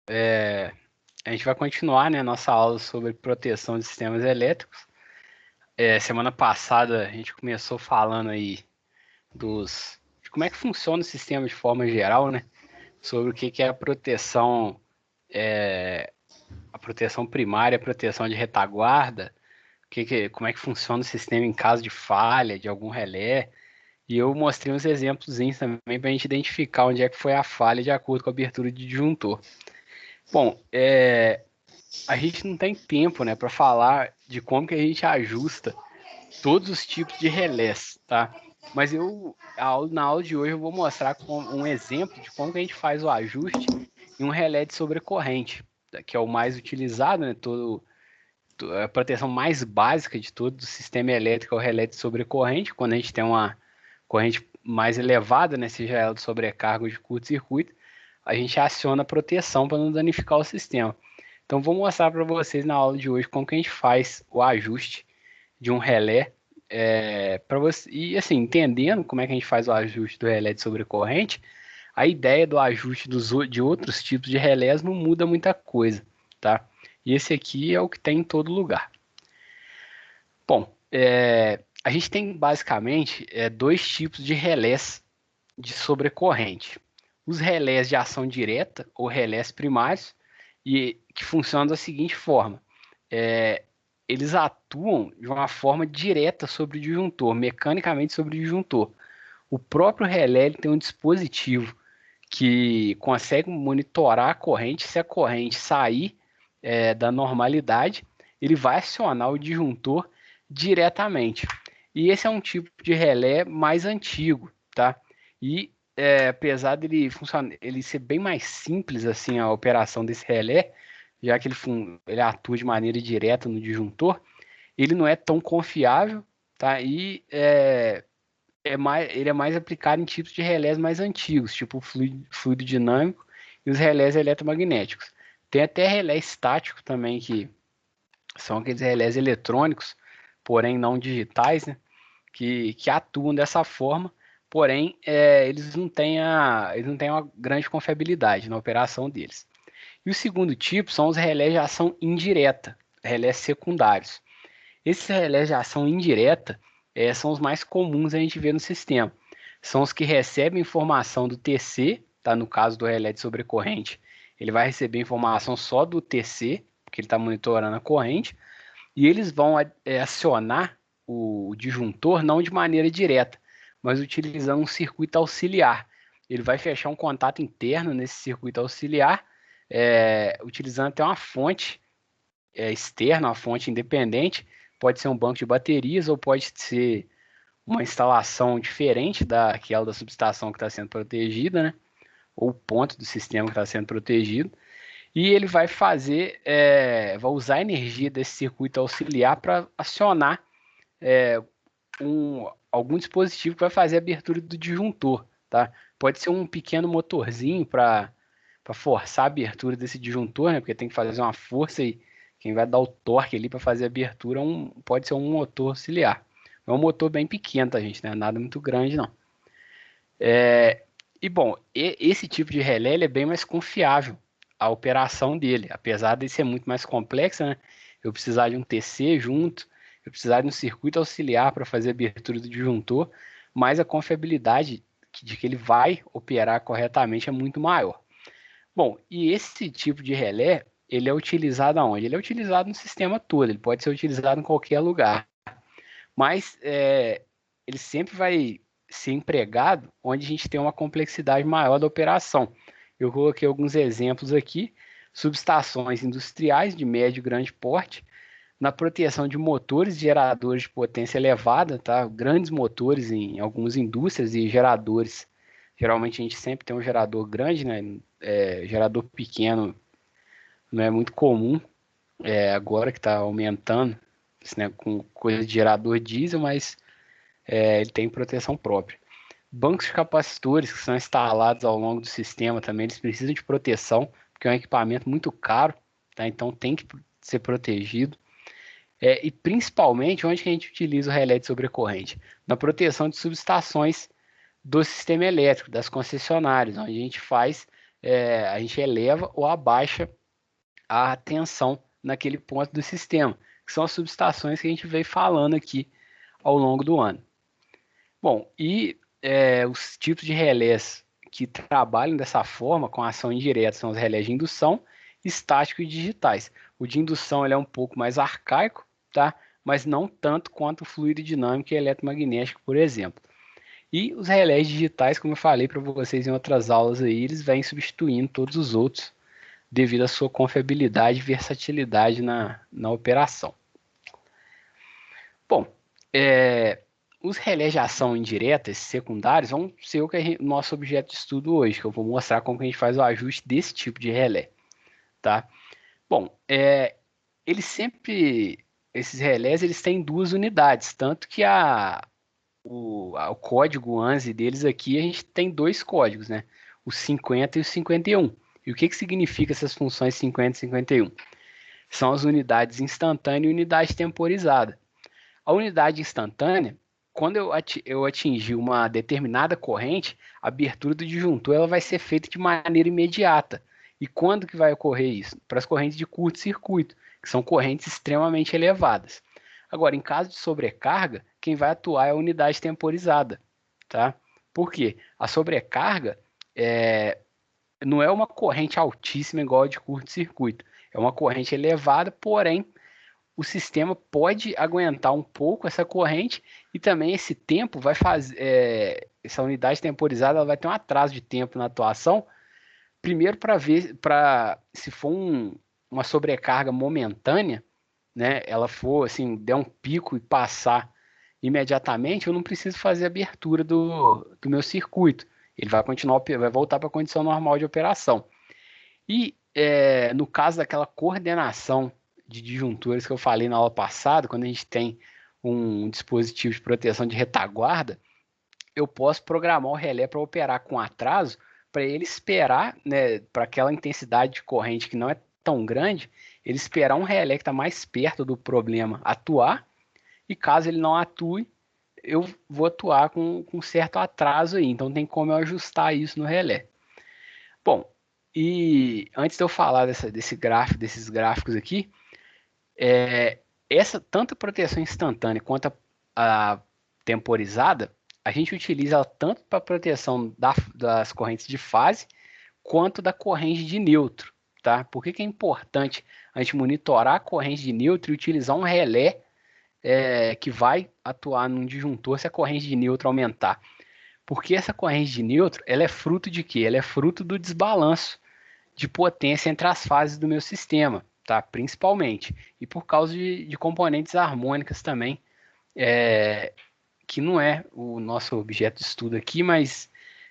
A gente vai continuar, né, nossa aula sobre proteção de sistemas elétricos. Semana passada a gente começou falando aí de como é que funciona o sistema de forma geral, né? Sobre o que é a proteção primária, a proteção de retaguarda, como é que funciona o sistema em caso de falha, de algum relé. E eu mostrei uns exemplos também para a gente identificar onde é que foi a falha de acordo com a abertura de disjuntor. Bom, a gente não tem tempo, né, para falar de como que a gente ajusta todos os tipos de relés, tá? Mas na aula de hoje eu vou mostrar um exemplo de como que a gente faz o ajuste em um relé de sobrecorrente, que é o mais utilizado, né? A proteção mais básica de todo o sistema elétrico é o relé de sobrecorrente, quando a gente tem uma corrente mais elevada, né, seja ela de sobrecarga ou de curto-circuito, a gente aciona a proteção para não danificar o sistema. Então, vou mostrar para vocês na aula de hoje como que a gente faz o ajuste de um relé para você e assim entendendo como é que a gente faz o ajuste do relé de sobrecorrente, a ideia do ajuste de outros tipos de relés não muda muita coisa, tá? E esse aqui é o que tem em todo lugar. Bom, a gente tem basicamente dois tipos de relés de sobrecorrente. Os relés de ação direta ou relés primários, e que funcionam da seguinte forma: é, eles atuam de uma forma direta sobre o disjuntor, mecanicamente sobre o disjuntor. O próprio relé ele tem um dispositivo que consegue monitorar a corrente. Se a corrente sair da normalidade, ele vai acionar o disjuntor diretamente. E esse é um tipo de relé mais antigo, tá? E apesar dele funcionar, ele ser bem mais simples assim a operação desse relé, já que ele atua de maneira direta no disjuntor, ele não é tão confiável, tá? E ele é mais aplicado em tipos de relés mais antigos, tipo o fluido dinâmico e os relés eletromagnéticos. Tem até relé estático também, que são aqueles relés eletrônicos, porém não digitais, né? Que atuam dessa forma, porém eles não têm uma grande confiabilidade na operação deles. E o segundo tipo são os relés de ação indireta, relés secundários. Esses relés de ação indireta são os mais comuns a gente ver no sistema. São os que recebem informação do TC, tá? No caso do relé de sobrecorrente, ele vai receber informação só do TC, porque ele está monitorando a corrente, e eles vão acionar o disjuntor não de maneira direta, mas utilizando um circuito auxiliar. Ele vai fechar um contato interno nesse circuito auxiliar, utilizando até uma fonte externa, uma fonte independente. Pode ser um banco de baterias ou pode ser uma instalação diferente daquela da subestação que está sendo protegida, né? Ou o ponto do sistema que está sendo protegido. E ele vai usar a energia desse circuito auxiliar para acionar algum dispositivo que vai fazer a abertura do disjuntor, tá? Pode ser um pequeno motorzinho para forçar a abertura desse disjuntor, né? Porque tem que fazer uma força e quem vai dar o torque ali para fazer a abertura pode ser um motor auxiliar. É um motor bem pequeno, tá, gente? Não é nada muito grande, não. E bom, esse tipo de relé ele é bem mais confiável a operação dele, apesar de ser muito mais complexa, né? Eu precisar de um TC junto, eu precisar de um circuito auxiliar para fazer a abertura do disjuntor, mas a confiabilidade de que ele vai operar corretamente é muito maior. Bom, e esse tipo de relé, ele é utilizado aonde? Ele é utilizado no sistema todo, ele pode ser utilizado em qualquer lugar, mas ele sempre vai ser empregado onde a gente tem uma complexidade maior da operação. Eu coloquei alguns exemplos aqui: subestações industriais de médio e grande porte, na proteção de motores e geradores de potência elevada, tá? Grandes motores em algumas indústrias e geradores. Geralmente a gente sempre tem um gerador grande, né? Gerador pequeno não é muito comum, agora que está aumentando, né, com coisa de gerador diesel, mas ele tem proteção própria. Bancos de capacitores que são instalados ao longo do sistema também, eles precisam de proteção, porque é um equipamento muito caro, tá? Então tem que ser protegido. E principalmente onde que a gente utiliza o relé de sobrecorrente? Na proteção de subestações do sistema elétrico, das concessionárias, onde a gente faz a gente eleva ou abaixa a tensão naquele ponto do sistema, que são as subestações que a gente veio falando aqui ao longo do ano. Bom, e os tipos de relés que trabalham dessa forma, com ação indireta, são os relés de indução, estático e digitais. O de indução ele é um pouco mais arcaico, tá? Mas não tanto quanto o fluido dinâmico e eletromagnético, por exemplo. E os relés digitais, como eu falei para vocês em outras aulas aí, eles vêm substituindo todos os outros devido à sua confiabilidade e versatilidade na operação. Bom, os relés de ação indireta, esses secundários, vão ser o nosso objeto de estudo hoje, que eu vou mostrar como que a gente faz o ajuste desse tipo de relé, tá? Bom, esses relés, eles têm duas unidades, tanto que o código ANSI deles aqui, a gente tem dois códigos, né? O 50 e o 51. E o que significa essas funções 50 e 51? São as unidades instantânea e unidade temporizada. A unidade instantânea, quando eu atingir uma determinada corrente, a abertura do disjuntor ela vai ser feita de maneira imediata. E quando que vai ocorrer isso? Para as correntes de curto-circuito, que são correntes extremamente elevadas. Agora, em caso de sobrecarga, quem vai atuar é a unidade temporizada, tá? Por quê? A sobrecarga não é uma corrente altíssima igual a de curto-circuito. É uma corrente elevada, porém, o sistema pode aguentar um pouco essa corrente e também esse tempo vai fazer. Essa unidade temporizada ela vai ter um atraso de tempo na atuação. Primeiro, para ver se for uma sobrecarga momentânea, né? Ela for assim, der um pico e passar imediatamente, eu não preciso fazer a abertura do meu circuito. Ele vai continuar, vai voltar para a condição normal de operação. E no caso daquela coordenação de disjuntores que eu falei na aula passada, quando a gente tem um dispositivo de proteção de retaguarda, eu posso programar o relé para operar com atraso, para ele esperar, né, para aquela intensidade de corrente que não é tão grande, ele esperar um relé que está mais perto do problema atuar, e caso ele não atue, eu vou atuar com certo atraso aí. Então tem como eu ajustar isso no relé. Bom, e antes de eu falar desses gráficos aqui, essa tanto a proteção instantânea quanto a temporizada, a gente utiliza ela tanto para proteção das correntes de fase quanto da corrente de neutro, tá? Por que é importante a gente monitorar a corrente de neutro e utilizar um relé que vai atuar num disjuntor se a corrente de neutro aumentar? Porque essa corrente de neutro, ela é fruto de quê? Ela é fruto do desbalanço de potência entre as fases do meu sistema, tá? Principalmente. E por causa de componentes harmônicas também, que não é o nosso objeto de estudo aqui, mas,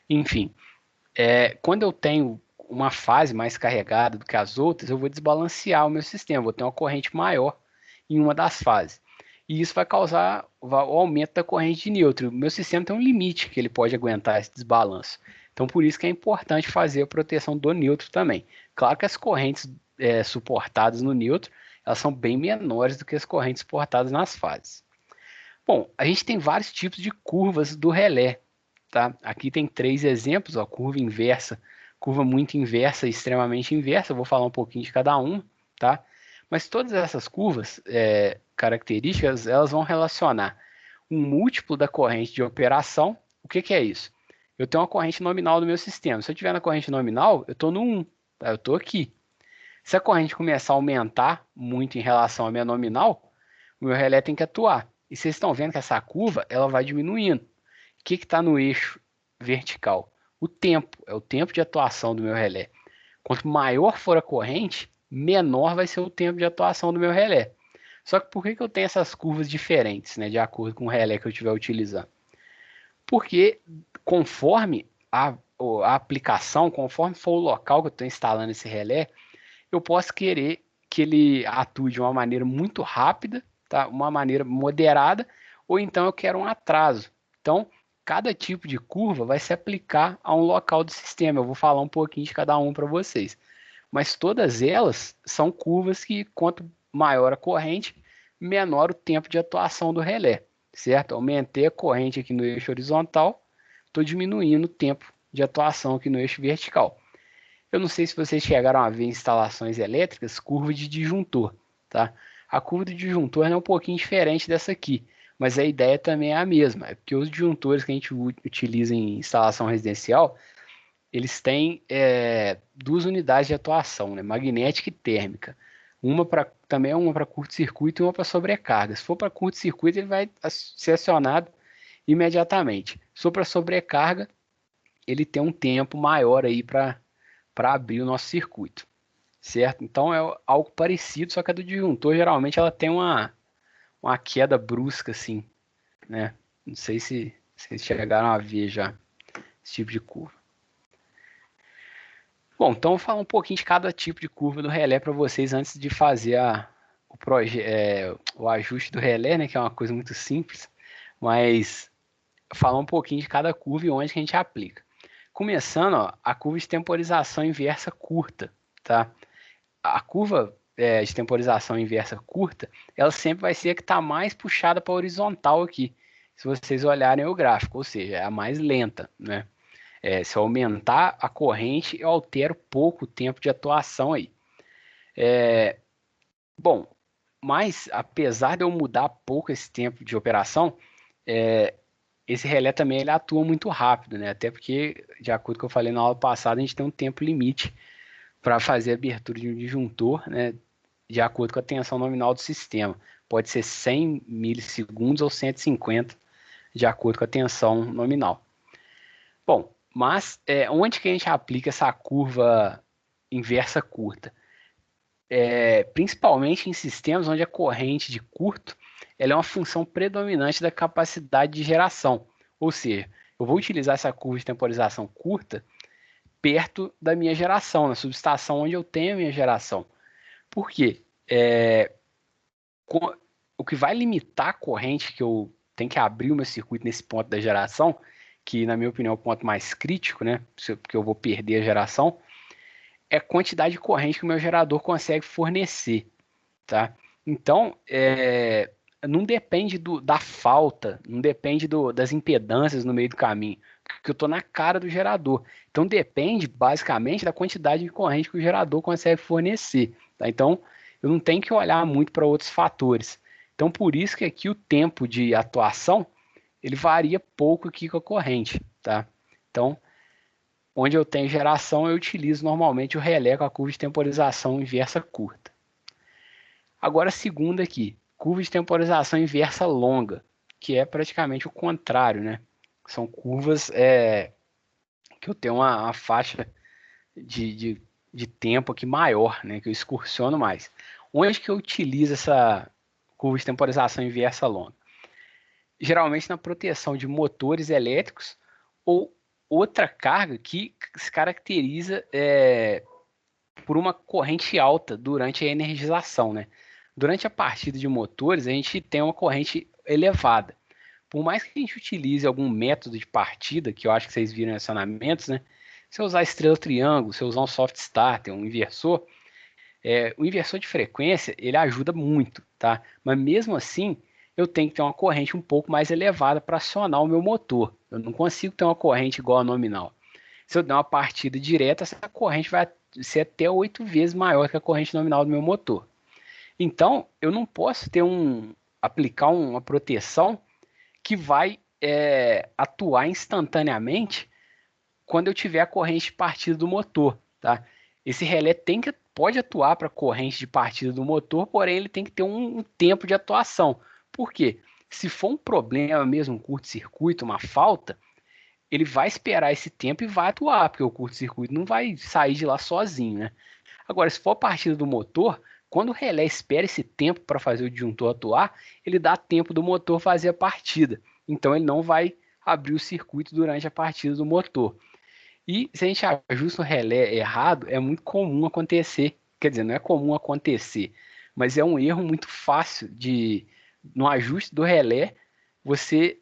enfim. Quando eu tenho uma fase mais carregada do que as outras, eu vou desbalancear o meu sistema, vou ter uma corrente maior em uma das fases. E isso vai causar o aumento da corrente de neutro. O meu sistema tem um limite que ele pode aguentar esse desbalanço. Então, por isso que é importante fazer a proteção do neutro também. Claro que as correntes suportadas no neutro, elas são bem menores do que as correntes suportadas nas fases. Bom, a gente tem vários tipos de curvas do relé, tá? Aqui tem 3 exemplos, ó, curva inversa, curva muito inversa e extremamente inversa. Eu vou falar um pouquinho de cada um, tá? Mas todas essas curvas, características, elas vão relacionar um múltiplo da corrente de operação. O que é isso? Eu tenho uma corrente nominal no meu sistema. Se eu estiver na corrente nominal, eu estou no 1, tá? Eu estou aqui. Se a corrente começar a aumentar muito em relação à minha nominal, o meu relé tem que atuar. E vocês estão vendo que essa curva ela vai diminuindo. O que está no eixo vertical? O tempo, é o tempo de atuação do meu relé. Quanto maior for a corrente, menor vai ser o tempo de atuação do meu relé. Só que por que eu tenho essas curvas diferentes, né, de acordo com o relé que eu estiver utilizando? Porque conforme a aplicação, conforme for o local que eu estou instalando esse relé, eu posso querer que ele atue de uma maneira muito rápida, tá? Uma maneira moderada, ou então eu quero um atraso. Então, cada tipo de curva vai se aplicar a um local do sistema. Eu vou falar um pouquinho de cada um para vocês. Mas todas elas são curvas que, quanto maior a corrente, menor o tempo de atuação do relé, certo? Aumentei a corrente aqui no eixo horizontal, estou diminuindo o tempo de atuação aqui no eixo vertical. Eu não sei se vocês chegaram a ver em instalações elétricas curva de disjuntor, tá? A curva de disjuntor é um pouquinho diferente dessa aqui, mas a ideia também é a mesma. É porque os disjuntores que a gente utiliza em instalação residencial, eles têm duas unidades de atuação, né? Magnética e térmica. Também é uma para curto-circuito e uma para sobrecarga. Se for para curto-circuito, ele vai ser acionado imediatamente. Se for para sobrecarga, ele tem um tempo maior aí para abrir o nosso circuito, certo? Então é algo parecido, só que a do disjuntor geralmente ela tem uma queda brusca assim, né? Não sei se vocês chegaram a ver já esse tipo de curva. Bom, então eu vou falar um pouquinho de cada tipo de curva do relé para vocês antes de fazer o ajuste do relé, né? Que é uma coisa muito simples, mas falar um pouquinho de cada curva e onde que a gente aplica. Começando, ó, a curva de temporização inversa curta, tá? A curva de temporização inversa curta, ela sempre vai ser a que está mais puxada para a horizontal aqui, se vocês olharem o gráfico, ou seja, é a mais lenta, né? Se eu aumentar a corrente, eu altero pouco o tempo de atuação aí. Bom, mas apesar de eu mudar pouco esse tempo de operação, esse relé também ele atua muito rápido, né? Até porque, de acordo com o que eu falei na aula passada, a gente tem um tempo limite para fazer a abertura de um disjuntor, né? De acordo com a tensão nominal do sistema. Pode ser 100 milissegundos ou 150, de acordo com a tensão nominal. Bom, mas onde que a gente aplica essa curva inversa curta? Principalmente em sistemas onde a corrente de curto ela é uma função predominante da capacidade de geração. Ou seja, eu vou utilizar essa curva de temporização curta perto da minha geração, na subestação onde eu tenho a minha geração. Por quê? O que vai limitar a corrente que eu tenho que abrir o meu circuito nesse ponto da geração, que na minha opinião é o ponto mais crítico, né? Porque eu vou perder a geração, é a quantidade de corrente que o meu gerador consegue fornecer, tá? Então, não depende da falta, não depende das impedâncias no meio do caminho, porque eu estou na cara do gerador. Então, depende basicamente da quantidade de corrente que o gerador consegue fornecer, tá? Então, eu não tenho que olhar muito para outros fatores. Então, por isso que aqui o tempo de atuação ele varia pouco aqui com a corrente, tá? Então, onde eu tenho geração, eu utilizo normalmente o relé com a curva de temporização inversa curta. Agora, a segunda aqui, curva de temporização inversa longa, que é praticamente o contrário, né? São curvas que eu tenho uma faixa de tempo aqui maior, né? Que eu excursiono mais. Onde que eu utilizo essa curva de temporização inversa longa? Geralmente na proteção de motores elétricos ou outra carga que se caracteriza por uma corrente alta durante a energização, né? Durante a partida de motores, a gente tem uma corrente elevada. Por mais que a gente utilize algum método de partida, que eu acho que vocês viram em acionamentos, né? Se eu usar estrela triângulo, se eu usar um soft starter, um inversor, o inversor de frequência, ele ajuda muito, tá? Mas mesmo assim, eu tenho que ter uma corrente um pouco mais elevada para acionar o meu motor. Eu não consigo ter uma corrente igual a nominal. Se eu der uma partida direta, essa corrente vai ser até 8 vezes maior que a corrente nominal do meu motor. Então, eu não posso aplicar uma proteção que vai atuar instantaneamente quando eu tiver a corrente de partida do motor, tá? Esse relé pode atuar para a corrente de partida do motor, porém ele tem que ter um tempo de atuação. Por quê? Se for um problema mesmo, um curto-circuito, uma falta, ele vai esperar esse tempo e vai atuar, porque o curto-circuito não vai sair de lá sozinho, né? Agora, se for a partida do motor, quando o relé espera esse tempo para fazer o disjuntor atuar, ele dá tempo do motor fazer a partida. Então ele não vai abrir o circuito durante a partida do motor. E se a gente ajusta o relé errado, é muito comum acontecer. Quer dizer, não é comum acontecer, mas é um erro muito fácil no ajuste do relé, você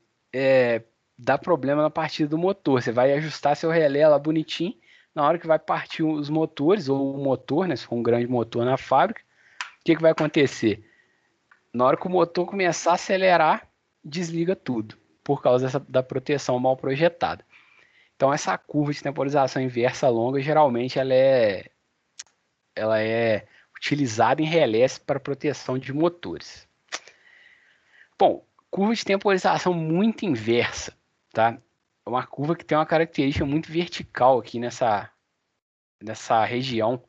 dá problema na partida do motor. Você vai ajustar seu relé lá bonitinho, na hora que vai partir os motores, ou o motor, né, se for um grande motor na fábrica, o que vai acontecer? Na hora que o motor começar a acelerar, desliga tudo, por causa da proteção mal projetada. Então, essa curva de temporização inversa longa, geralmente, ela é utilizada em relés para proteção de motores. Bom, curva de temporização muito inversa, tá? É uma curva que tem uma característica muito vertical aqui nessa região,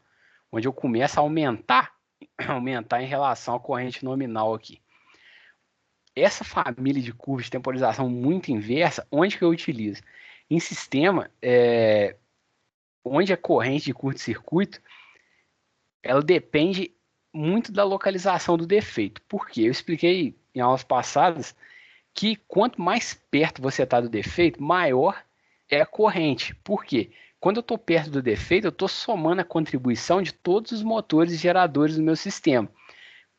onde eu começo a aumentar em relação à corrente nominal aqui. Essa família de curvas de temporização muito inversa, onde que eu utilizo? Em sistema, onde a corrente de curto-circuito, ela depende muito da localização do defeito. Por quê? Eu expliquei em aulas passadas que quanto mais perto você está do defeito, maior é a corrente. Por quê? Quando eu estou perto do defeito, eu estou somando a contribuição de todos os motores geradores do meu sistema.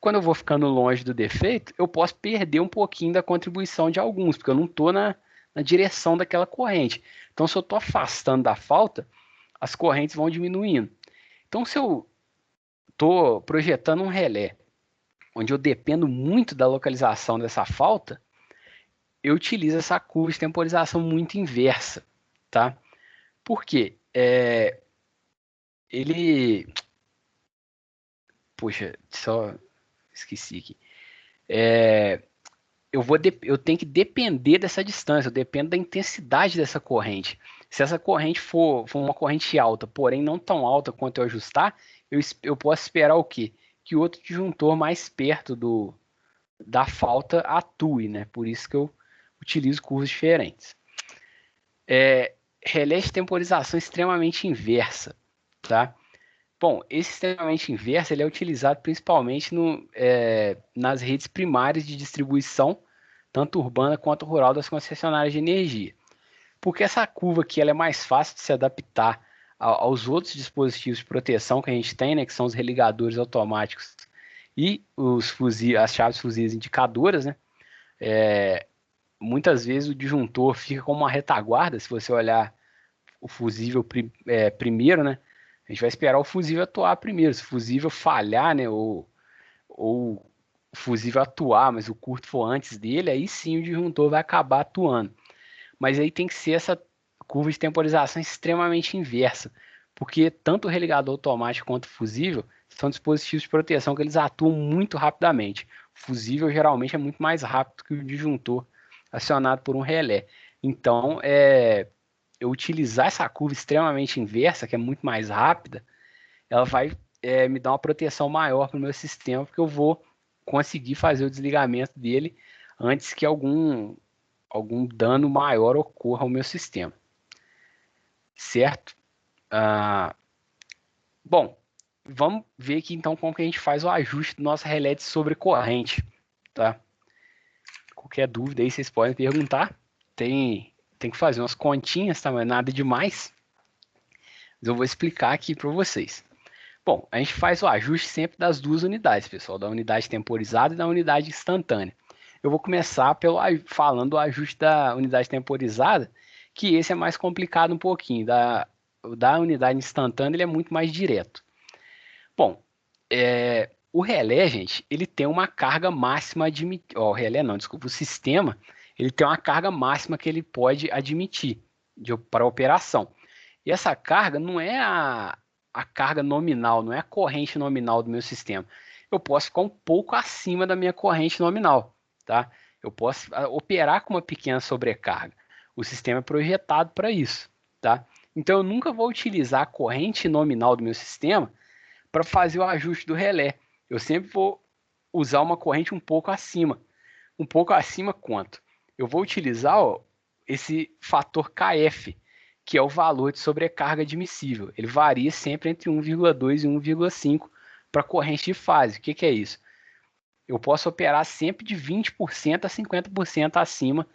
Quando eu vou ficando longe do defeito, eu posso perder um pouquinho da contribuição de alguns, porque eu não estou na direção daquela corrente. Então, se eu estou afastando da falta, as correntes vão diminuindo. Então, se eu estou projetando um relé, onde eu dependo muito da localização dessa falta, eu utilizo essa curva de temporização muito inversa, tá? Por quê? Ele... Poxa, só esqueci aqui. Eu tenho que depender dessa distância, eu dependo da intensidade dessa corrente. Se essa corrente for uma corrente alta, porém não tão alta quanto eu ajustar, eu posso esperar o quê? Que o outro disjuntor mais perto da falta atue, né? Por isso que eu utilizo curvas diferentes. Relé de temporização extremamente inversa, tá? Bom, esse extremamente inverso ele é utilizado principalmente nas redes primárias de distribuição, tanto urbana quanto rural, das concessionárias de energia. Porque essa curva aqui ela é mais fácil de se adaptar aos outros dispositivos de proteção que a gente tem, né, que são os religadores automáticos e as chaves fusíveis indicadoras, né? Muitas vezes o disjuntor fica como uma retaguarda, se você olhar o fusível primeiro, né? A gente vai esperar o fusível atuar primeiro. Se o fusível falhar, né, ou o fusível atuar, mas o curto for antes dele, aí sim o disjuntor vai acabar atuando. Mas aí tem que ser essa curva de temporização extremamente inversa, porque tanto o religador automático quanto o fusível são dispositivos de proteção que eles atuam muito rapidamente. O fusível geralmente é muito mais rápido que o disjuntor acionado por um relé. Então, eu utilizar essa curva extremamente inversa, que é muito mais rápida, ela vai me dar uma proteção maior para o meu sistema, porque eu vou conseguir fazer o desligamento dele antes que algum dano maior ocorra ao meu sistema. Certo? Bom, vamos ver aqui então como que a gente faz o ajuste do nosso relé de sobrecorrente. Tá? Qualquer dúvida aí vocês podem perguntar. Tem que fazer umas continhas, tá? Mas nada demais. Mas eu vou explicar aqui para vocês. Bom, a gente faz o ajuste sempre das duas unidades, pessoal, da unidade temporizada e da unidade instantânea. Eu vou começar falando do ajuste da unidade temporizada, que esse é mais complicado um pouquinho. Da unidade instantânea ele é muito mais direto. Bom, o relé, gente, ele tem uma carga máxima admitida. O relé não, desculpa, o sistema, ele tem uma carga máxima que ele pode admitir para operação. E essa carga não é a carga nominal, não é a corrente nominal do meu sistema. Eu posso ficar um pouco acima da minha corrente nominal, tá? Eu posso operar com uma pequena sobrecarga. O sistema é projetado para isso, tá? Então eu nunca vou utilizar a corrente nominal do meu sistema para fazer o ajuste do relé. Eu sempre vou usar uma corrente um pouco acima. Um pouco acima quanto? Eu vou utilizar esse fator KF, que é o valor de sobrecarga admissível. Ele varia sempre entre 1,2 e 1,5 para corrente de fase. O que é isso? Eu posso operar sempre de 20% a 50% acima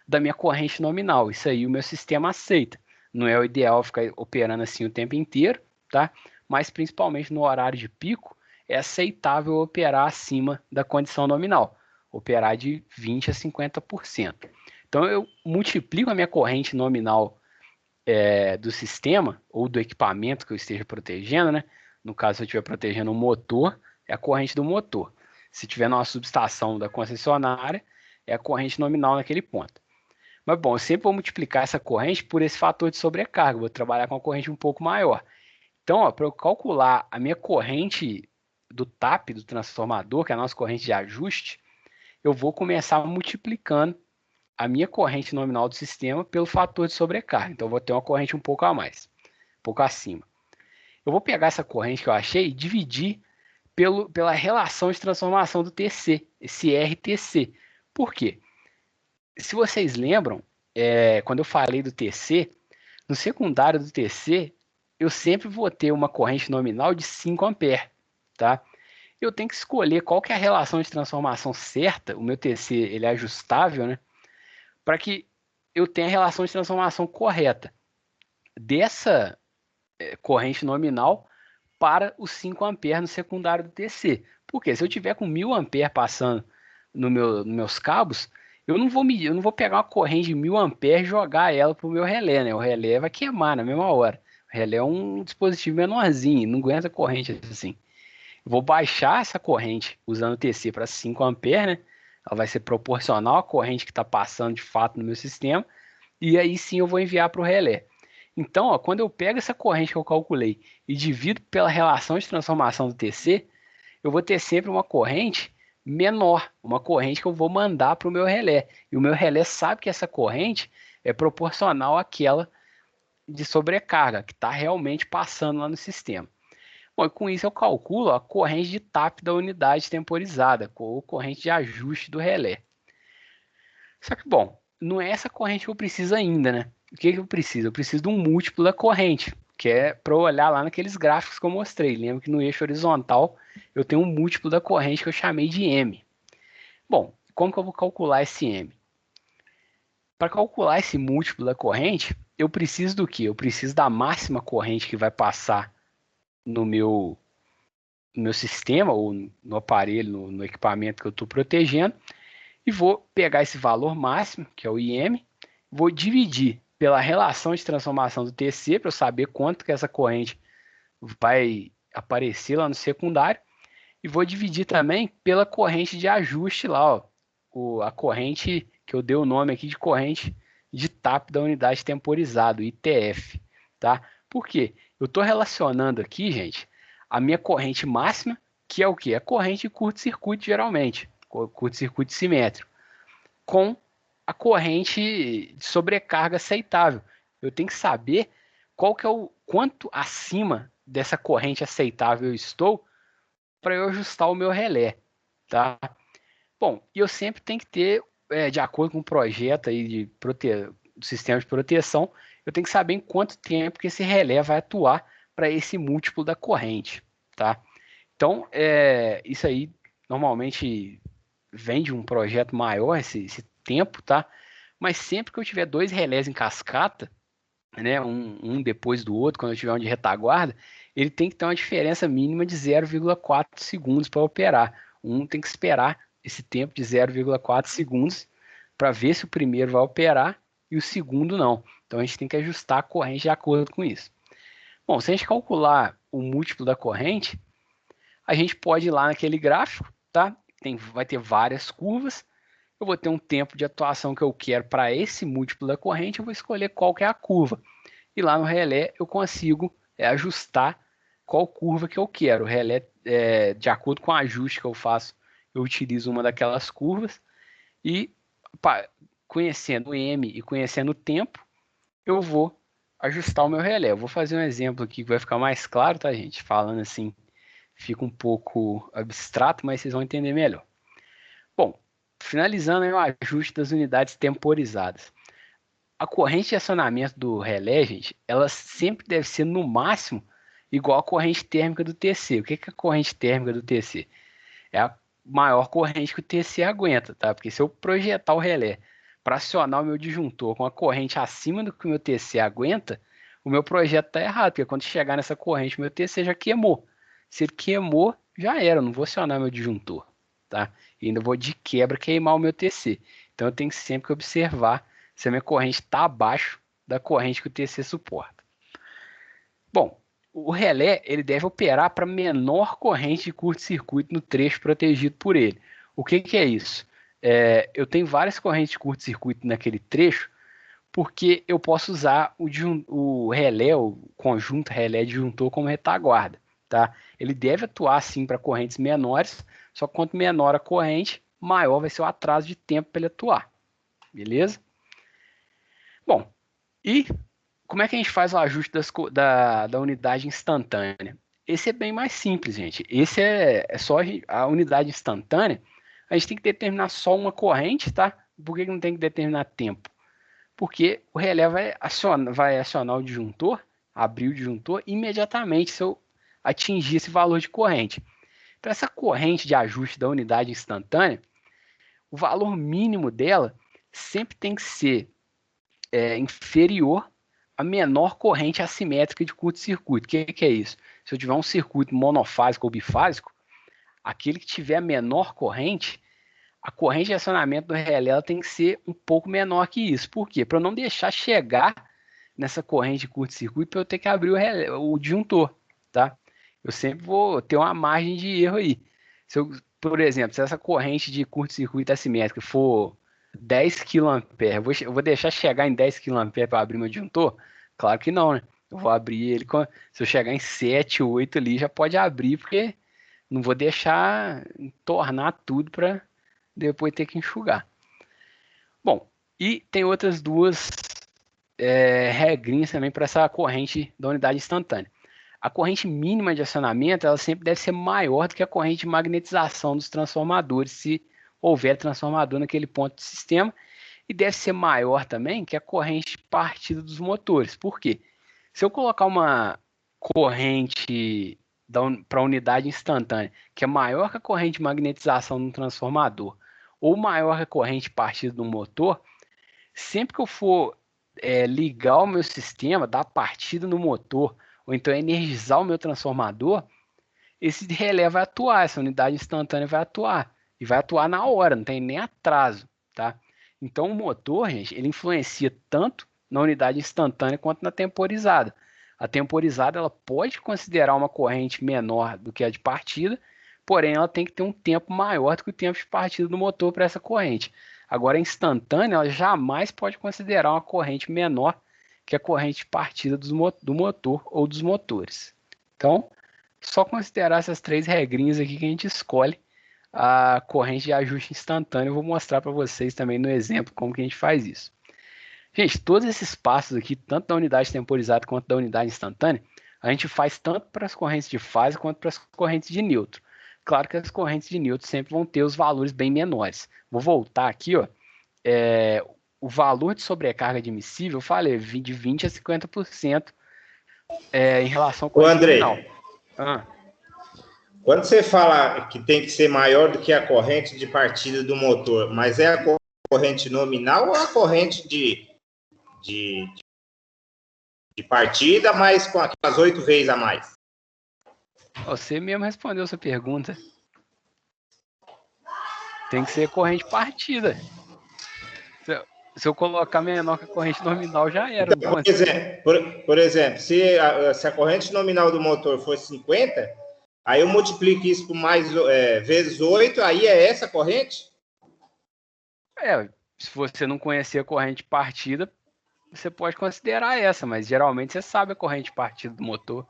da minha corrente nominal. Isso aí o meu sistema aceita. Não é o ideal ficar operando assim o tempo inteiro, tá? Mas principalmente no horário de pico, é aceitável operar acima da condição nominal, operar de 20% a 50%. Então eu multiplico a minha corrente nominal do sistema ou do equipamento que eu esteja protegendo, né? No caso, se eu estiver protegendo o motor, é a corrente do motor. Se tiver numa subestação da concessionária, é a corrente nominal naquele ponto. Mas bom, eu sempre vou multiplicar essa corrente por esse fator de sobrecarga. Vou trabalhar com uma corrente um pouco maior. Então, para eu calcular a minha corrente do TAP, do transformador, que é a nossa corrente de ajuste, eu vou começar multiplicando a minha corrente nominal do sistema pelo fator de sobrecarga. Então, eu vou ter uma corrente um pouco a mais, um pouco acima. Eu vou pegar essa corrente que eu achei e dividir pela relação de transformação do TC, esse RTC. Por quê? Se vocês lembram, quando eu falei do TC, no secundário do TC, eu sempre vou ter uma corrente nominal de 5 amperes, tá? Eu tenho que escolher qual que é a relação de transformação certa, o meu TC ele é ajustável, né? Para que eu tenha a relação de transformação correta dessa corrente nominal para os 5 amperes no secundário do TC. Porque se eu tiver com 1000 amperes passando nos meus cabos, eu não vou pegar uma corrente de 1000 amperes e jogar ela para o meu relé, né? O relé vai queimar na mesma hora. O relé é um dispositivo menorzinho, não aguenta corrente assim. Eu vou baixar essa corrente usando o TC para 5 amperes, né? Ela vai ser proporcional à corrente que está passando de fato no meu sistema. E aí sim eu vou enviar para o relé. Então, ó, quando eu pego essa corrente que eu calculei e divido pela relação de transformação do TC, eu vou ter sempre uma corrente menor, uma corrente que eu vou mandar para o meu relé. E o meu relé sabe que essa corrente é proporcional àquela de sobrecarga que está realmente passando lá no sistema. Bom, e com isso eu calculo a corrente de TAP da unidade temporizada, ou corrente de ajuste do relé. Só que, bom, não é essa corrente que eu preciso ainda, né? O que eu preciso? Eu preciso de um múltiplo da corrente, que é para eu olhar lá naqueles gráficos que eu mostrei. Lembra que no eixo horizontal eu tenho um múltiplo da corrente que eu chamei de M. Bom, como que eu vou calcular esse M? Para calcular esse múltiplo da corrente, eu preciso do quê? Eu preciso da máxima corrente que vai passar no meu sistema, ou no aparelho, no equipamento que eu estou protegendo, e vou pegar esse valor máximo, que é o IM, vou dividir pela relação de transformação do TC, para eu saber quanto que essa corrente vai aparecer lá no secundário, e vou dividir também pela corrente de ajuste lá, ó, a corrente que eu dei o nome aqui de corrente de TAP da unidade temporizada, ITF, tá? Por quê? Eu estou relacionando aqui, gente, a minha corrente máxima, que é o quê? A corrente de curto-circuito, geralmente, curto-circuito simétrico, com a corrente de sobrecarga aceitável. Eu tenho que saber qual que é o quanto acima dessa corrente aceitável eu estou para eu ajustar o meu relé, tá? Bom, e eu sempre tenho que ter, de acordo com o projeto aí do sistema de proteção, eu tenho que saber em quanto tempo que esse relé vai atuar para esse múltiplo da corrente, tá? Então, isso aí normalmente vem de um projeto maior, esse tempo, tá? Mas sempre que eu tiver dois relés em cascata, né, um depois do outro, quando eu tiver um de retaguarda, ele tem que ter uma diferença mínima de 0,4 segundos para operar. Um tem que esperar esse tempo de 0,4 segundos para ver se o primeiro vai operar e o segundo não. Então a gente tem que ajustar a corrente de acordo com isso. Bom, se a gente calcular o múltiplo da corrente, a gente pode ir lá naquele gráfico, tá? Vai ter várias curvas. Eu vou ter um tempo de atuação que eu quero para esse múltiplo da corrente, eu vou escolher qual que é a curva. E lá no relé eu consigo ajustar qual curva que eu quero. O relé, de acordo com o ajuste que eu faço, eu utilizo uma daquelas curvas e conhecendo o M e conhecendo o tempo, eu vou ajustar o meu relé. Eu vou fazer um exemplo aqui que vai ficar mais claro, tá, gente? Falando assim, fica um pouco abstrato, mas vocês vão entender melhor. Bom, finalizando aí o ajuste das unidades temporizadas. A corrente de acionamento do relé, gente, ela sempre deve ser no máximo igual à corrente térmica do TC. O que é a corrente térmica do TC? É a maior corrente que o TC aguenta, tá? Porque se eu projetar o relé para acionar o meu disjuntor com a corrente acima do que o meu TC aguenta, o meu projeto está errado, porque quando chegar nessa corrente, o meu TC já queimou. Se ele queimou, já era, eu não vou acionar meu disjuntor, tá? E ainda vou de quebra queimar o meu TC. Então eu tenho sempre que observar se a minha corrente está abaixo da corrente que o TC suporta. Bom, o relé ele deve operar para menor corrente de curto-circuito no trecho protegido por ele. O que é isso? Eu tenho várias correntes de curto-circuito naquele trecho, porque eu posso usar o relé, o conjunto relé-disjuntor como retaguarda, tá? Ele deve atuar, sim, para correntes menores, só que quanto menor a corrente, maior vai ser o atraso de tempo para ele atuar, beleza? Bom, e como é que a gente faz o ajuste da unidade instantânea? Esse é bem mais simples, gente. Esse é só a unidade instantânea. A gente tem que determinar só uma corrente, tá? Por que não tem que determinar tempo? Porque o relé vai acionar o disjuntor, abrir o disjuntor imediatamente se eu atingir esse valor de corrente. Para essa corrente de ajuste da unidade instantânea, o valor mínimo dela sempre tem que ser inferior à menor corrente assimétrica de curto-circuito. O que é isso? Se eu tiver um circuito monofásico ou bifásico, aquele que tiver a menor corrente, a corrente de acionamento do relé ela tem que ser um pouco menor que isso. Por quê? Para eu não deixar chegar nessa corrente de curto-circuito para eu ter que abrir o disjuntor, tá? Eu sempre vou ter uma margem de erro aí. Por exemplo, se essa corrente de curto-circuito assimétrica for 10 kA, eu vou deixar chegar em 10 kA para abrir meu disjuntor? Claro que não, né? Eu vou abrir ele, se eu chegar em 7, 8 ali, já pode abrir, porque não vou deixar tornar tudo para depois ter que enxugar. Bom, e tem outras duas regrinhas também para essa corrente da unidade instantânea. A corrente mínima de acionamento ela sempre deve ser maior do que a corrente de magnetização dos transformadores, se houver transformador naquele ponto do sistema, e deve ser maior também que a corrente de partida dos motores. Por quê? Se eu colocar uma corrente para a unidade instantânea, que é maior que a corrente de magnetização de um transformador, ou maior que a corrente de partida do motor, sempre que eu for ligar o meu sistema, dar partida no motor, ou então energizar o meu transformador, esse relé vai atuar, essa unidade instantânea vai atuar. E vai atuar na hora, não tem nem atraso, tá? Então o motor, gente, ele influencia tanto na unidade instantânea quanto na temporizada. A temporizada ela pode considerar uma corrente menor do que a de partida, porém ela tem que ter um tempo maior do que o tempo de partida do motor para essa corrente. Agora, a instantânea, ela jamais pode considerar uma corrente menor que a corrente de partida do motor ou dos motores. Então, só considerar essas três regrinhas aqui que a gente escolhe a corrente de ajuste instantâneo. Eu vou mostrar para vocês também no exemplo como que a gente faz isso. Gente, todos esses passos aqui, tanto da unidade temporizada quanto da unidade instantânea, a gente faz tanto para as correntes de fase quanto para as correntes de neutro. Claro que as correntes de neutro sempre vão ter os valores bem menores. Vou voltar aqui, ó. O valor de sobrecarga admissível, eu falei, de 20 a 50% em relação à Ô, corrente Andrei, nominal. quando você fala que tem que ser maior do que a corrente de partida do motor, mas é a corrente nominal ou a corrente de partida, mas com aquelas 8 vezes a mais? Você mesmo respondeu essa pergunta. Tem que ser corrente partida. Se eu colocar menor que a corrente nominal, já era. Então, por exemplo, se a corrente nominal do motor for 50, aí eu multiplico isso por mais vezes 8, aí é essa corrente? Se você não conhecer a corrente partida, você pode considerar essa, mas geralmente você sabe a corrente partida do motor.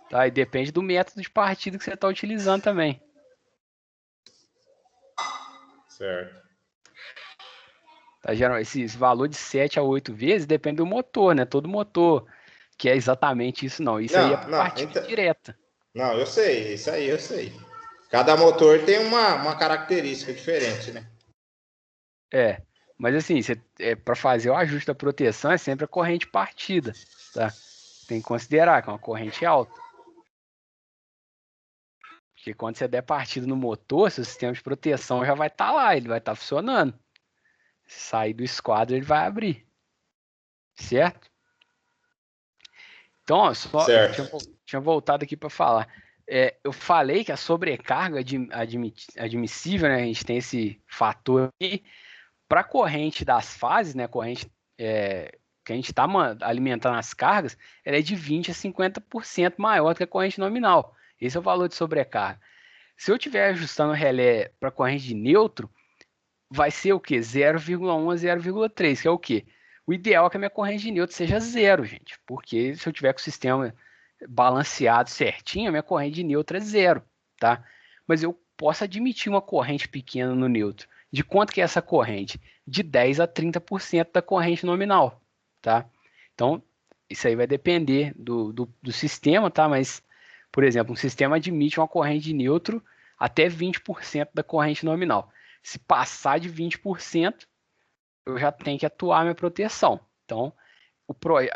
Tá? E depende do método de partida que você está utilizando também. Certo. Tá? Esse valor de 7 a 8 vezes depende do motor, né? Todo motor que é exatamente isso, não. Isso aí é partida então, direta. Não, eu sei, isso aí eu sei. Cada motor tem uma característica diferente, né? Mas assim, para fazer o ajuste da proteção é sempre a corrente partida, tá? Tem que considerar que é uma corrente alta. Porque quando você der partida no motor, seu sistema de proteção já vai estar lá, ele vai estar funcionando. Se sair do esquadro, ele vai abrir. Certo? Então, ó, tinha voltado aqui para falar. Eu falei que a sobrecarga admissível, né? A gente tem esse fator aqui. Para a corrente das fases, né? Corrente que a gente está alimentando as cargas, ela é de 20 a 50% maior do que a corrente nominal. Esse é o valor de sobrecarga. Se eu estiver ajustando o relé para corrente de neutro, vai ser o quê? 0,1 a 0,3, que é o quê? O ideal é que a minha corrente de neutro seja zero, gente, porque se eu tiver com o sistema balanceado certinho, a minha corrente de neutro é zero, tá? Mas eu posso admitir uma corrente pequena no neutro. De quanto que é essa corrente? De 10 a 30% da corrente nominal, tá? Então, isso aí vai depender do sistema, tá? Mas, por exemplo, um sistema admite uma corrente de neutro até 20% da corrente nominal. Se passar de 20%, eu já tenho que atuar minha proteção. Então,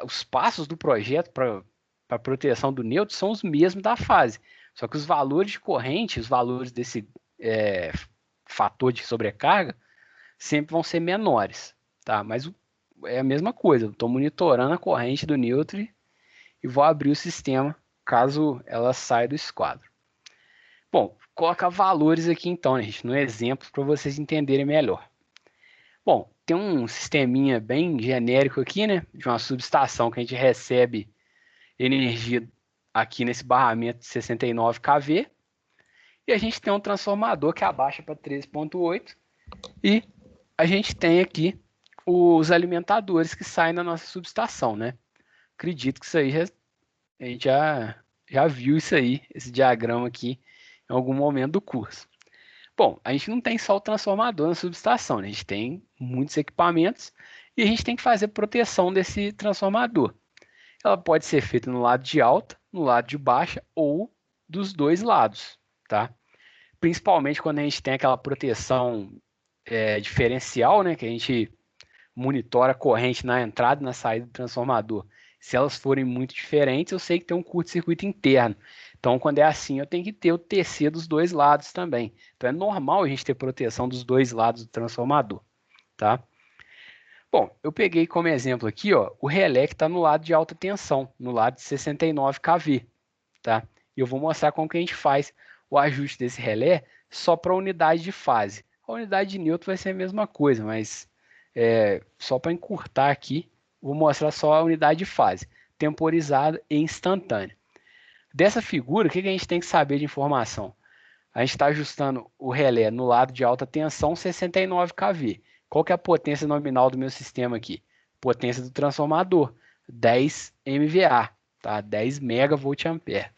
os passos do projeto para proteção do neutro são os mesmos da fase. Só que os valores de corrente, os valores desse fator de sobrecarga, sempre vão ser menores. Tá? Mas é a mesma coisa. Eu estou monitorando a corrente do neutro e vou abrir o sistema caso ela saia do esquadro. Bom, colocar valores aqui então, gente, no exemplo para vocês entenderem melhor. Bom, tem um sisteminha bem genérico aqui, né? De uma subestação que a gente recebe energia aqui nesse barramento de 69 kV. E a gente tem um transformador que abaixa para 13,8. E a gente tem aqui os alimentadores que saem da nossa subestação, né? Acredito que isso aí a gente já viu isso aí, esse diagrama aqui, em algum momento do curso. Bom, a gente não tem só o transformador na subestação, né? A gente tem muitos equipamentos e a gente tem que fazer proteção desse transformador. Ela pode ser feita no lado de alta, no lado de baixa ou dos dois lados, tá? Principalmente quando a gente tem aquela proteção diferencial, né? Que a gente monitora a corrente na entrada e na saída do transformador. Se elas forem muito diferentes, eu sei que tem um curto-circuito interno. Então, quando é assim, eu tenho que ter o TC dos dois lados também. Então, é normal a gente ter proteção dos dois lados do transformador, tá? Bom, eu peguei como exemplo aqui, ó, o relé que está no lado de alta tensão, no lado de 69 kV, tá? E eu vou mostrar como que a gente faz o ajuste desse relé só para a unidade de fase. A unidade de neutro vai ser a mesma coisa, mas só para encurtar aqui, vou mostrar só a unidade de fase, temporizada e instantânea. Dessa figura, o que a gente tem que saber de informação? A gente está ajustando o relé no lado de alta tensão 69 kV. Qual que é a potência nominal do meu sistema aqui? Potência do transformador, 10 MVA, tá? 10 MVA.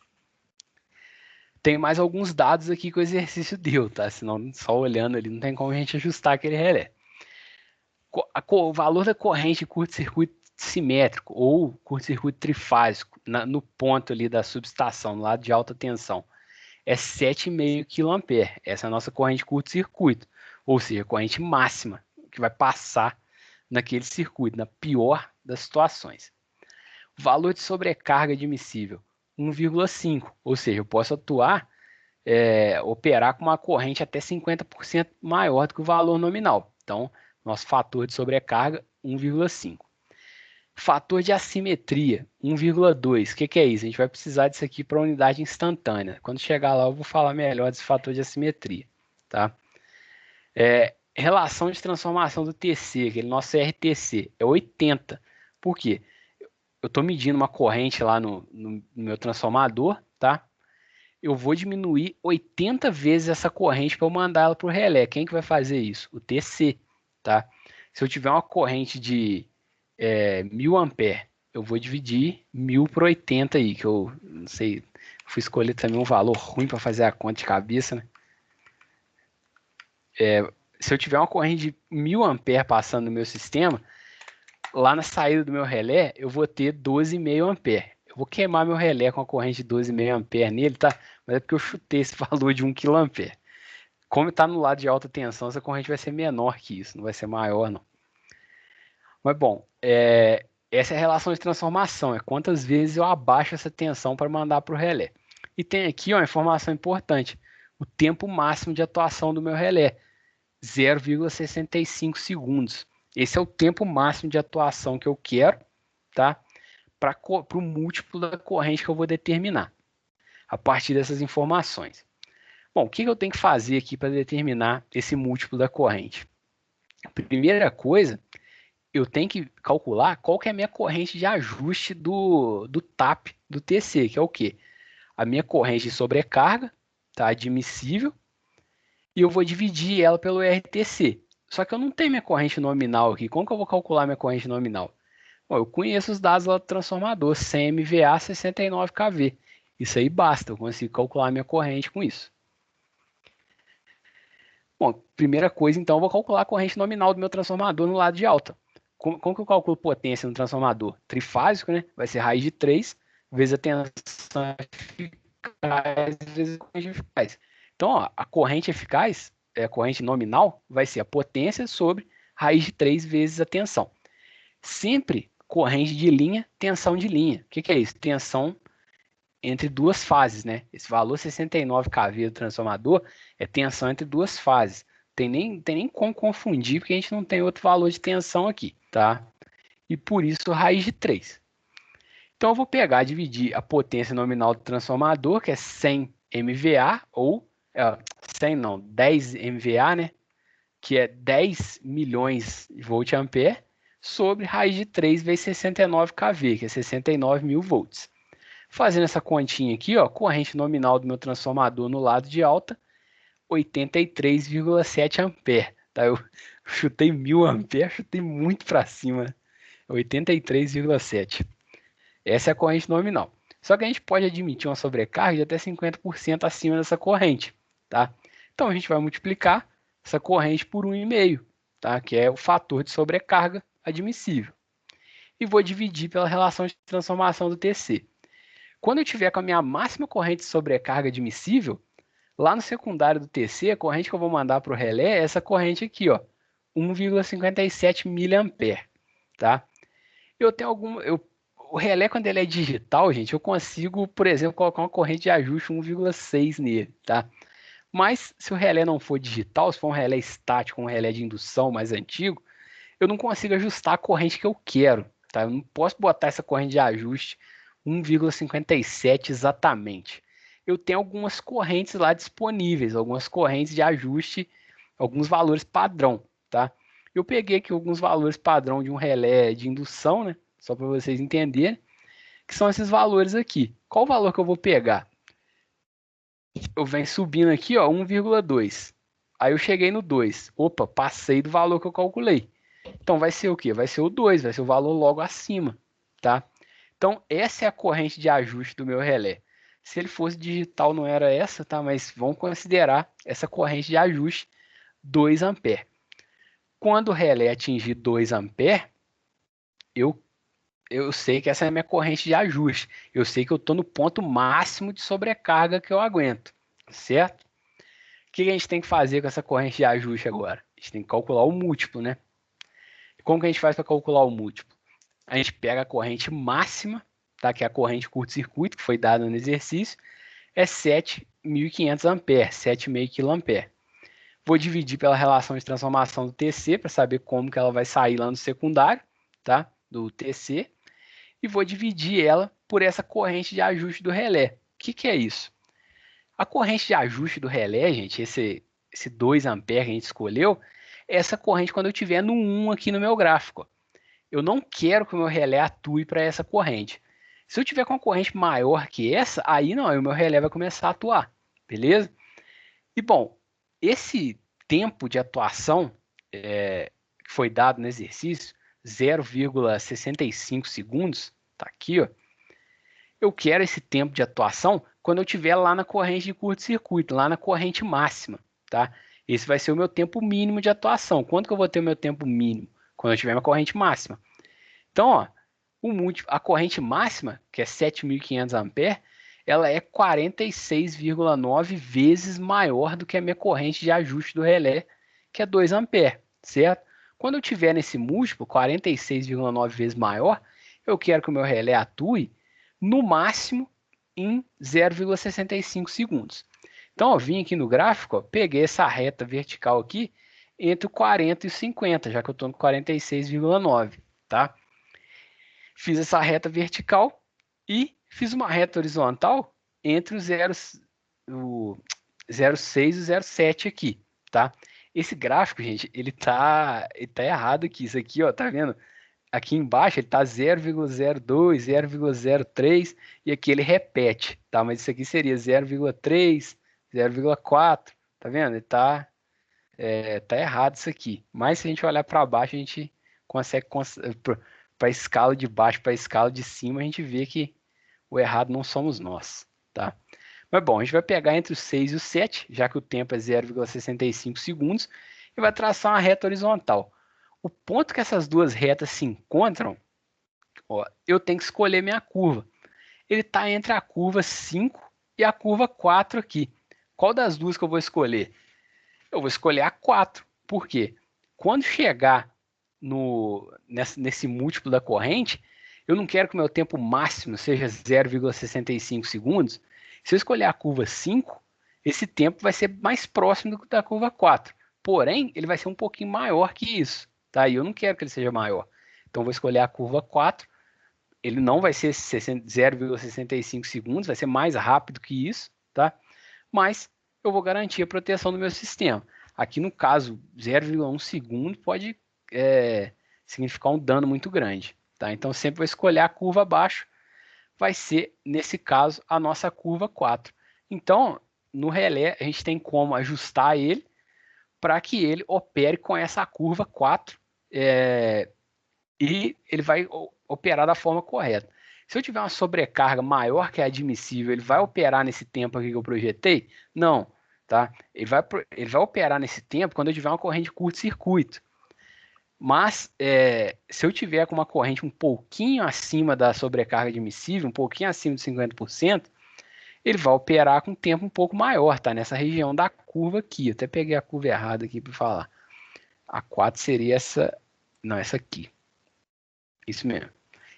Tem mais alguns dados aqui que o exercício deu, tá? Senão, só olhando ali, não tem como a gente ajustar aquele relé. O valor da corrente curto-circuito simétrico ou curto-circuito trifásico no ponto ali da subestação, no lado de alta tensão, é 7,5 kA. Essa é a nossa corrente curto-circuito, ou seja, a corrente máxima que vai passar naquele circuito, na pior das situações. Valor de sobrecarga admissível, 1,5, ou seja, eu posso operar com uma corrente até 50% maior do que o valor nominal. Então, nosso fator de sobrecarga, 1,5. Fator de assimetria, 1,2. O que é isso? A gente vai precisar disso aqui para a unidade instantânea. Quando chegar lá, eu vou falar melhor desse fator de assimetria. Tá? Relação de transformação do TC, aquele nosso RTC, é 80. Por quê? Eu estou medindo uma corrente lá no meu transformador, tá? Eu vou diminuir 80 vezes essa corrente para eu mandar ela para o relé. Quem que vai fazer isso? O TC, tá? Se eu tiver uma corrente de 1000 ampere, eu vou dividir 1000 por 80 aí, que eu não sei, fui escolher também um valor ruim para fazer a conta de cabeça, né? Se eu tiver uma corrente de 1000 ampere passando no meu sistema, lá na saída do meu relé, eu vou ter 12,5 ampere. Eu vou queimar meu relé com a corrente de 12,5 ampere nele, tá? Mas é porque eu chutei esse valor de 1 kA. Como está no lado de alta tensão, essa corrente vai ser menor que isso, não vai ser maior, não. Mas, bom, essa é a relação de transformação, é quantas vezes eu abaixo essa tensão para mandar para o relé. E tem aqui uma informação importante, o tempo máximo de atuação do meu relé, 0,65 segundos. Esse é o tempo máximo de atuação que eu quero, tá? Para o múltiplo da corrente que eu vou determinar, a partir dessas informações. Bom, o que eu tenho que fazer aqui para determinar esse múltiplo da corrente? A primeira coisa, eu tenho que calcular qual que é a minha corrente de ajuste do TAP do TC, que é o quê? A minha corrente de sobrecarga, tá? Admissível, e eu vou dividir ela pelo RTC. Só que eu não tenho minha corrente nominal aqui. Como que eu vou calcular minha corrente nominal? Bom, eu conheço os dados lá do transformador, 100 MVA, 69 kV. Isso aí basta, eu consigo calcular minha corrente com isso. Bom, primeira coisa, então, eu vou calcular a corrente nominal do meu transformador no lado de alta. Como que eu calculo potência no transformador? Trifásico, né? Vai ser raiz de 3 vezes a tensão eficaz vezes a corrente eficaz. Então, ó, a corrente eficaz, a corrente nominal, vai ser a potência sobre raiz de 3 vezes a tensão. Sempre corrente de linha, tensão de linha. O que é isso? Tensão entre duas fases, né? Esse valor 69 kV do transformador é tensão entre duas fases. Tem nem como confundir, porque a gente não tem outro valor de tensão aqui, tá? E por isso raiz de 3. Então eu vou pegar, dividir a potência nominal do transformador, que é 100 MVA, ou 100 não, 10 MVA, né? Que é 10 milhões de volt-ampere, sobre raiz de 3 vezes 69 kV, que é 69 mil volts. Fazendo essa continha aqui, ó, corrente nominal do meu transformador no lado de alta, 83,7 ampere. Tá? Eu chutei 1000 ampere, chutei muito para cima. 83,7. Essa é a corrente nominal. Só que a gente pode admitir uma sobrecarga de até 50% acima dessa corrente. Tá? Então a gente vai multiplicar essa corrente por 1,5, tá? Que é o fator de sobrecarga admissível. E vou dividir pela relação de transformação do TC. Quando eu tiver com a minha máxima corrente de sobrecarga admissível, lá no secundário do TC, a corrente que eu vou mandar para o relé é essa corrente aqui, ó, 1,57 mA, tá? Eu tenho o relé, quando ele é digital, gente, eu consigo, por exemplo, colocar uma corrente de ajuste 1,6 nele, tá? Mas se o relé não for digital, se for um relé estático, um relé de indução mais antigo, eu não consigo ajustar a corrente que eu quero, tá? Eu não posso botar essa corrente de ajuste 1,57 exatamente. Eu tenho algumas correntes lá disponíveis, algumas correntes de ajuste, alguns valores padrão, tá? Eu peguei aqui alguns valores padrão de um relé de indução, né? Só para vocês entenderem, que são esses valores aqui. Qual o valor que eu vou pegar? Eu venho subindo aqui, ó, 1,2. Aí eu cheguei no 2. Opa, passei do valor que eu calculei. Então vai ser o quê? Vai ser o 2, vai ser o valor logo acima, tá? Então essa é a corrente de ajuste do meu relé. Se ele fosse digital não era essa, tá? Mas vamos considerar essa corrente de ajuste 2 ampere. Quando o relé atingir 2 ampere, eu sei que essa é a minha corrente de ajuste. Eu sei que eu estou no ponto máximo de sobrecarga que eu aguento, certo? O que a gente tem que fazer com essa corrente de ajuste agora? A gente tem que calcular o múltiplo, né? Como que a gente faz para calcular o múltiplo? A gente pega a corrente máxima, tá? Que é a corrente curto-circuito, que foi dada no exercício, é 7.500 amperes, 7,5 kA. Vou dividir pela relação de transformação do TC, para saber como que ela vai sair lá no secundário, tá? Do TC. E vou dividir ela por essa corrente de ajuste do relé. O que é isso? A corrente de ajuste do relé, gente, esse 2 amperes que a gente escolheu, é essa corrente quando eu estiver no 1 aqui no meu gráfico. Eu não quero que o meu relé atue para essa corrente. Se eu tiver com uma corrente maior que essa, aí não, aí o meu relé vai começar a atuar, beleza? E bom, esse tempo de atuação que foi dado no exercício, 0,65 segundos, tá aqui, ó. Eu quero esse tempo de atuação quando eu estiver lá na corrente de curto-circuito, lá na corrente máxima, tá? Esse vai ser o meu tempo mínimo de atuação. Quando que eu vou ter o meu tempo mínimo? Quando eu tiver minha corrente máxima. Então, ó, a corrente máxima, que é 7.500 amperes, ela é 46,9 vezes maior do que a minha corrente de ajuste do relé, que é 2 amperes, certo? Quando eu tiver nesse múltiplo, 46,9 vezes maior, eu quero que o meu relé atue no máximo em 0,65 segundos. Então, eu vim aqui no gráfico, ó, peguei essa reta vertical aqui entre o 40 e o 50, já que eu estou no 46,9, tá? Fiz essa reta vertical e fiz uma reta horizontal entre o 0,6 e o 0,7 aqui, tá? Esse gráfico, gente, ele tá errado aqui. Isso aqui, ó, tá vendo? Aqui embaixo ele tá 0,02, 0,03 e aqui ele repete, tá? Mas isso aqui seria 0,3, 0,4, tá vendo? Ele tá tá errado isso aqui. Mas se a gente olhar para baixo, a gente consegue, para a escala de baixo para a escala de cima, a gente vê que o errado não somos nós, tá? Mas bom, a gente vai pegar entre o 6 e o 7, já que o tempo é 0,65 segundos, e vai traçar uma reta horizontal. O ponto que essas duas retas se encontram, ó, eu tenho que escolher minha curva. Ele está entre a curva 5 e a curva 4 aqui. Qual das duas que eu vou escolher? Eu vou escolher a 4. Por quê? Quando chegar nesse múltiplo da corrente, eu não quero que o meu tempo máximo seja 0,65 segundos. Se eu escolher a curva 5, esse tempo vai ser mais próximo da curva 4. Porém, ele vai ser um pouquinho maior que isso. Tá? E eu não quero que ele seja maior. Então, eu vou escolher a curva 4. Ele não vai ser 0,65 segundos, vai ser mais rápido que isso, tá? Mas eu vou garantir a proteção do meu sistema. Aqui no caso, 0,1 segundo pode significar um dano muito grande, tá? Então sempre vou escolher a curva abaixo, vai ser, nesse caso, a nossa curva 4. Então, no relé, a gente tem como ajustar ele para que ele opere com essa curva 4 e ele vai operar da forma correta. Se eu tiver uma sobrecarga maior que a admissível, ele vai operar nesse tempo aqui que eu projetei? Não, tá? Ele vai operar nesse tempo quando eu tiver uma corrente de curto-circuito. Mas se eu tiver com uma corrente um pouquinho acima da sobrecarga admissível, um pouquinho acima de 50%, ele vai operar com um tempo um pouco maior, tá? Nessa região da curva aqui. Eu até peguei a curva errada aqui para falar. A 4 seria essa, não, essa aqui. Isso mesmo.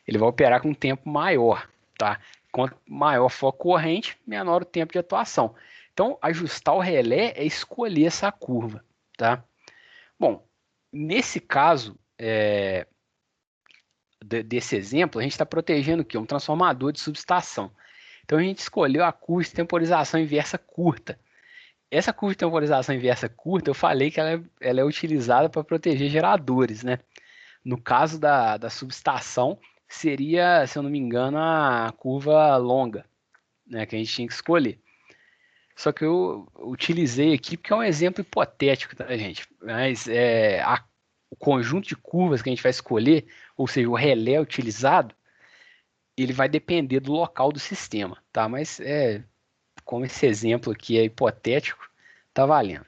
Ele vai operar com um tempo maior, tá? Quanto maior for a corrente, menor o tempo de atuação. Então, ajustar o relé é escolher essa curva, tá? Bom, nesse caso desse exemplo, a gente está protegendo o quê? Um transformador de subestação. Então, a gente escolheu a curva de temporização inversa curta. Essa curva de temporização inversa curta, eu falei que ela é utilizada para proteger geradores, né? No caso da subestação, seria, se eu não me engano, a curva longa, né, que a gente tinha que escolher. Só que eu utilizei aqui porque é um exemplo hipotético, tá, gente? Mas o conjunto de curvas que a gente vai escolher, ou seja, o relé utilizado, ele vai depender do local do sistema, tá? Mas como esse exemplo aqui é hipotético, tá valendo.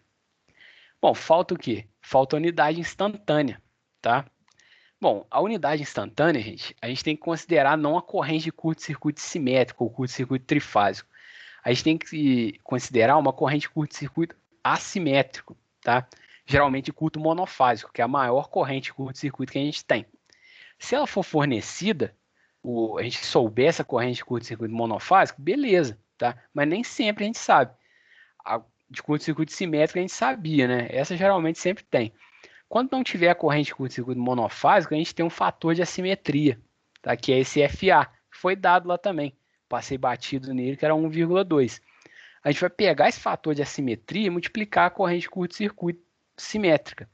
Bom, falta o quê? Falta a unidade instantânea, tá? Bom, a unidade instantânea, gente, a gente tem que considerar não a corrente de curto-circuito simétrico ou curto-circuito trifásico. A gente tem que considerar uma corrente de curto-circuito assimétrico, tá? Geralmente de curto monofásico, que é a maior corrente de curto-circuito que a gente tem. Se ela for fornecida, a gente souber essa corrente de curto-circuito monofásico, beleza, tá? Mas nem sempre a gente sabe. A de curto-circuito simétrico a gente sabia, né? Essa geralmente sempre tem. Quando não tiver a corrente de curto-circuito monofásico, a gente tem um fator de assimetria, tá? Que é esse FA, que foi dado lá também. Passei batido nele, que era 1,2. A gente vai pegar esse fator de assimetria e multiplicar a corrente de curto-circuito simétrica.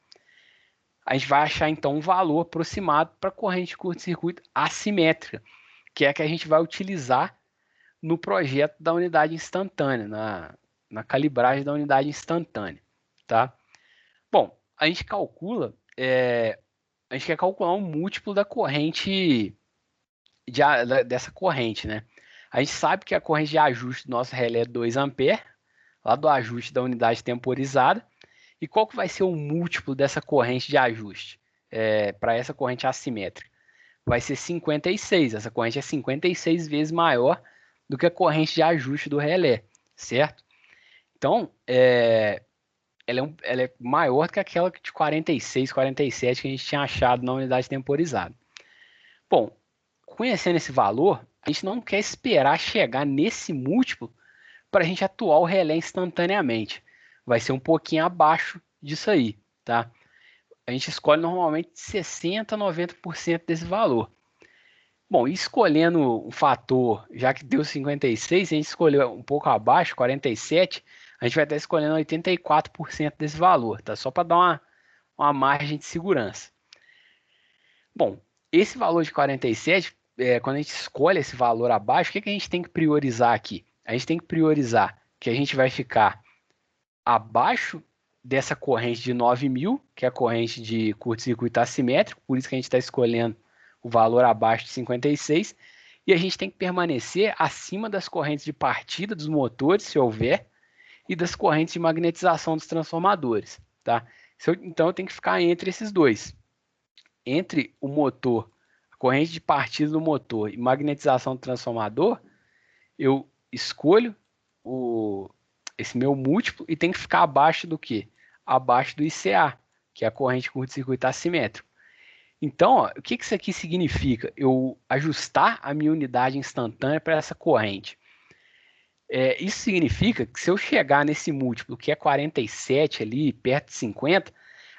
A gente vai achar, então, um valor aproximado para a corrente de curto-circuito assimétrica, que é a que a gente vai utilizar no projeto da unidade instantânea, na calibragem da unidade instantânea, tá? Bom, a gente calcula, a gente quer calcular um múltiplo da corrente, dessa corrente, né? A gente sabe que a corrente de ajuste do nosso relé é 2 A, lá do ajuste da unidade temporizada. E qual que vai ser o múltiplo dessa corrente de ajuste para essa corrente assimétrica? Vai ser 56. Essa corrente é 56 vezes maior do que a corrente de ajuste do relé, certo? Então, ela é maior do que aquela de 46, 47 que a gente tinha achado na unidade temporizada. Bom, conhecendo esse valor, a gente não quer esperar chegar nesse múltiplo para a gente atuar o relé instantaneamente. Vai ser um pouquinho abaixo disso aí, tá? A gente escolhe normalmente 60% a 90% desse valor. Bom, escolhendo um fator, já que deu 56, a gente escolheu um pouco abaixo, 47, a gente vai estar escolhendo 84% desse valor, tá? Só para dar uma margem de segurança. Bom, esse valor de 47, quando a gente escolhe esse valor abaixo, o que a gente tem que priorizar aqui? A gente tem que priorizar que a gente vai ficar abaixo dessa corrente de 9.000, que é a corrente de curto-circuito assimétrico, por isso que a gente está escolhendo o valor abaixo de 56, e a gente tem que permanecer acima das correntes de partida dos motores, se houver, e das correntes de magnetização dos transformadores, tá? Então eu tenho que ficar entre esses dois. Entre o motor, a corrente de partida do motor e magnetização do transformador, eu escolho esse meu múltiplo e tem que ficar abaixo do quê? Abaixo do ICA, que é a corrente de curto-circuito assimétrico. Então, ó, o que isso aqui significa? Eu ajustar a minha unidade instantânea para essa corrente. Isso significa que se eu chegar nesse múltiplo, que é 47 ali, perto de 50,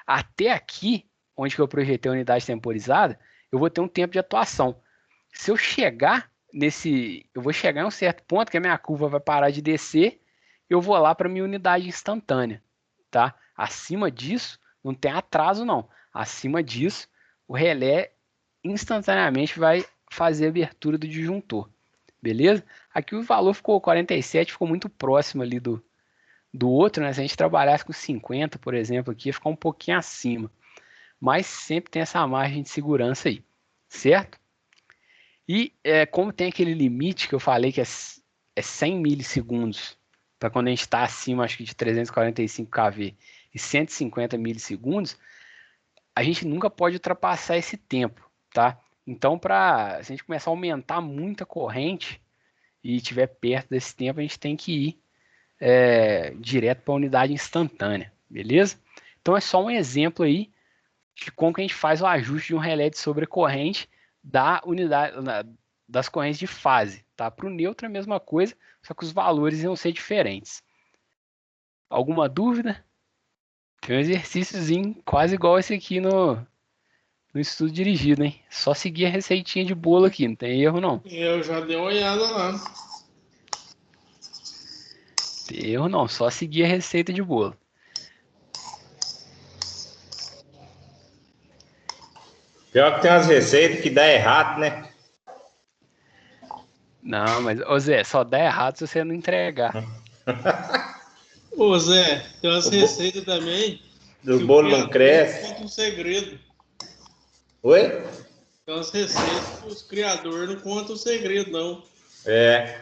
até aqui, onde que eu projetei a unidade temporizada, eu vou ter um tempo de atuação. Se eu chegar eu vou chegar em um certo ponto que a minha curva vai parar de descer, eu vou lá para minha unidade instantânea, tá? Acima disso, não tem atraso não. Acima disso, o relé instantaneamente vai fazer a abertura do disjuntor, beleza? Aqui o valor ficou 47, ficou muito próximo ali do outro, né? Se a gente trabalhasse com 50, por exemplo, aqui ia ficar um pouquinho acima. Mas sempre tem essa margem de segurança aí, certo? E como tem aquele limite que eu falei que é 100 milissegundos, para quando a gente está acima, acho que de 345 kV e 150 milissegundos, a gente nunca pode ultrapassar esse tempo, tá? Então, se a gente começar a aumentar muito a corrente e estiver perto desse tempo, a gente tem que ir direto para a unidade instantânea, beleza? Então, é só um exemplo aí de como que a gente faz o ajuste de um relé de sobrecorrente das correntes de fase, tá? Para o neutro é a mesma coisa, só que os valores iam ser diferentes. Alguma dúvida? Tem um exercíciozinho quase igual esse aqui no estudo dirigido, hein? Só seguir a receitinha de bolo aqui, não tem erro não. Eu já dei uma olhada lá. Não tem erro não, só seguir a receita de bolo. Pior que tem umas receitas que dá errado, né? Não, mas, ô Zé, só dá errado se você não entregar. Ô Zé, tem umas receitas também. Do bolo não cresce. Conta um segredo. Oi? Tem umas receitas que os criadores não contam o segredo, não. É.